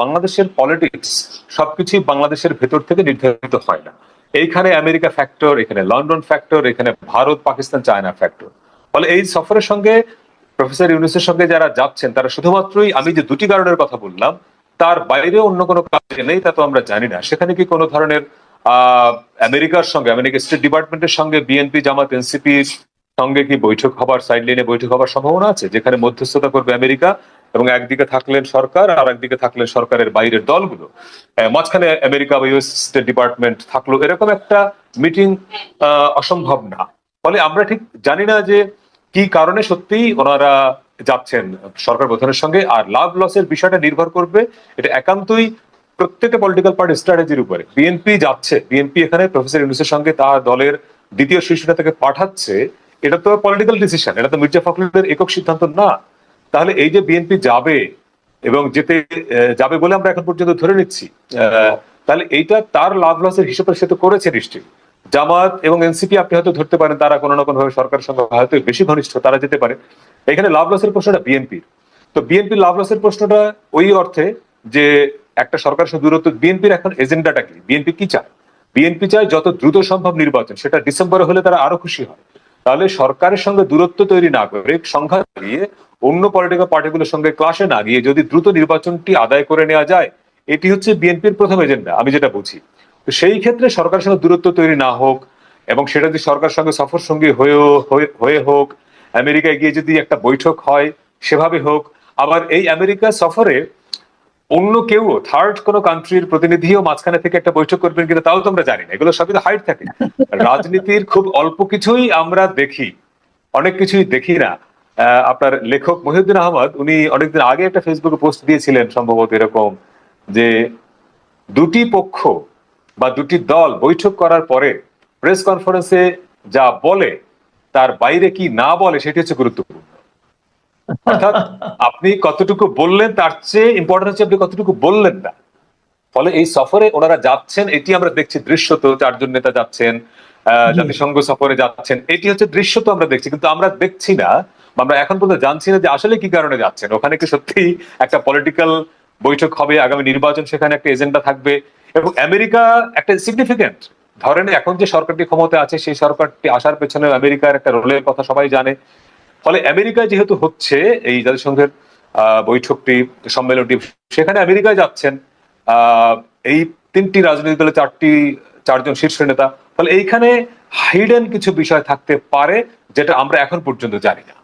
বাংলাদেশের পলিটিক্স সবকিছুই বাংলাদেশের ভেতর থেকে নির্ধারিত হয় না। এইখানে আমেরিকা ফ্যাক্টর, এখানে লন্ডন ফ্যাক্টর, এখানে ভারত, পাকিস্তান, চায়না ফ্যাক্টর। ফলে এই সফরের সঙ্গে প্রফেসর ইউনূসের সঙ্গে যারা যাচ্ছেন তারা শুধুমাত্রই আমি যে দুটি কারণের কথা বললাম তার বাইরে অন্য কোনো কাজে নেই, তা তো আমরা জানি না। সেখানে কি কোনো ধরনের আমেরিকার সঙ্গে, আমেরিকা স্টেট ডিপার্টমেন্টের সঙ্গে বিএনপি, জামাত, এনসিপির সঙ্গে কি বৈঠক হবার, সাইড লাইনে বৈঠক হবার সম্ভাবনা আছে, যেখানে মধ্যস্থতা করবে আমেরিকা এবং একদিকে থাকলেন সরকার আর একদিকে থাকলেন সরকারের বাইরের দলগুলো, মাঝখানে আমেরিকা বা ইউএস স্টেট ডিপার্টমেন্ট থাকলো, এরকম একটা মিটিং অসম্ভব না। ফলে আমরা ঠিক জানি না যে কি কারণে সত্যিই ওনারা যাচ্ছেন সরকার প্রধানের সঙ্গে। আর লাভ লসের বিষয়টা নির্ভর করবে, এটা একান্তই প্রত্যেকটা পলিটিক্যাল পার্টির স্ট্র্যাটেজির উপরে। বিএনপি যাচ্ছে, বিএনপি এখানে প্রফেসর ইউনূসের সঙ্গে তার দলের দ্বিতীয় শীর্ষ নেতাকে পাঠাচ্ছে, এটা তো পলিটিক্যাল ডিসিশন, এটা তো মির্জা ফখরুলের একক সিদ্ধান্ত না। তাহলে এই যে বিএনপি যাবে এবং যেতে যাবে বলে আমরা এখন পর্যন্ত ধরে নিচ্ছি, তাহলে এইটা তার লাভ লসের হিসেবে সে তো করেছে নিশ্চয়ই। জামাত এবং এনসিপি আপনি হয়তো ধরতে পারেন তারা কোনো না কোনো ভাবে সরকারের সঙ্গে হয়তো বেশি ঘনিষ্ঠ, তারা যেতে পারে। এখানে লাভ লসের প্রশ্নটা বিএনপির। তো বিএনপির লাভ লসের প্রশ্নটা ওই অর্থে যে একটা সরকারের সঙ্গে দূরত্ব, বিএনপির এখন এজেন্ডাটা কি, বিএনপি কি চায়? বিএনপি চায় যত দ্রুত সম্ভব নির্বাচন, সেটা ডিসেম্বরে হলে তারা আরো খুশি হয়। তাহলে সরকারের সঙ্গে দূরত্ব তৈরি না করে, সংঘাত গিয়ে, অন্য পলিটিক্যাল পার্টিগুলোর সঙ্গে ক্লাসে না গিয়ে যদি দ্রুত নির্বাচনটি আদায় করে নেওয়া যায়, এটি হচ্ছে বিএনপির প্রথম এজেন্ডা, আমি যেটা বুঝি। তো সেই ক্ষেত্রে সরকারের সঙ্গে দূরত্ব তৈরি না হোক, এবং সেটা যদি সরকার সঙ্গে সফর সঙ্গী হয়ে হোক, আমেরিকায় গিয়ে যদি একটা বৈঠক হয় সেভাবে হোক। আবার এই আমেরিকা সফরে অন্য কেউ, থার্ড কোনো কান্ট্রির প্রতিনিধিও মাঝখানে থেকে একটা বৈঠক করবেন কিনা তাও তো আমরা জানি না, এগুলো সবই তো হাইড থাকে। রাজনীতির খুব অল্প কিছুই আমরা দেখি, অনেক কিছুই দেখি না। আপনার লেখক মহিউদ্দিন আহমদ উনি অনেকদিন আগে একটা ফেসবুকে পোস্ট দিয়েছিলেন সম্ভবত এরকম, যে দুটি পক্ষ বা দুটি দল বৈঠক করার পরে প্রেস কনফারেন্সে যা বলে তার বাইরে কি না বলে সেটি হচ্ছে গুরুত্বপূর্ণ। অর্থাৎ আপনি কতটুকু বললেন তার চেয়ে ইম্পর্টেন্ট হচ্ছে আপনি কতটুকু বললেন না। ফলে এই সফরে ওনারা যাচ্ছেন, এটি আমরা দেখছি দৃশ্যত, চারজন নেতা যাচ্ছেন, জাতিসংঘ সফরে যাচ্ছেন, এটি হচ্ছে দৃশ্যত আমরা দেখছি। কিন্তু আমরা দেখছি না, আমরা এখন পর্যন্ত জানছি না যে আসলে কি কারণে যাচ্ছেন। ওখানে কি সত্যি একটা পলিটিক্যাল বৈঠক হবে, আগামী নির্বাচন, সেখানে একটা এজেন্ডা থাকবে। এবং আমেরিকা একটা সিগনিফিকেন্ট, ধরেন এখন যে সরকারটি ক্ষমতা আছে সেই সরকারটি আসার পেছনে আমেরিকার একটা রোলের কথা সবাই জানে। ফলে আমেরিকায় যেহেতু হচ্ছে এই জাতিসংঘের বৈঠকটি, সম্মেলনটি, সেখানে আমেরিকায় যাচ্ছেন এই তিনটি রাজনৈতিক দলের চারজন শীর্ষ নেতা। ফলে এইখানে হাইডেন কিছু বিষয় থাকতে পারে যেটা আমরা এখন পর্যন্ত জানি না।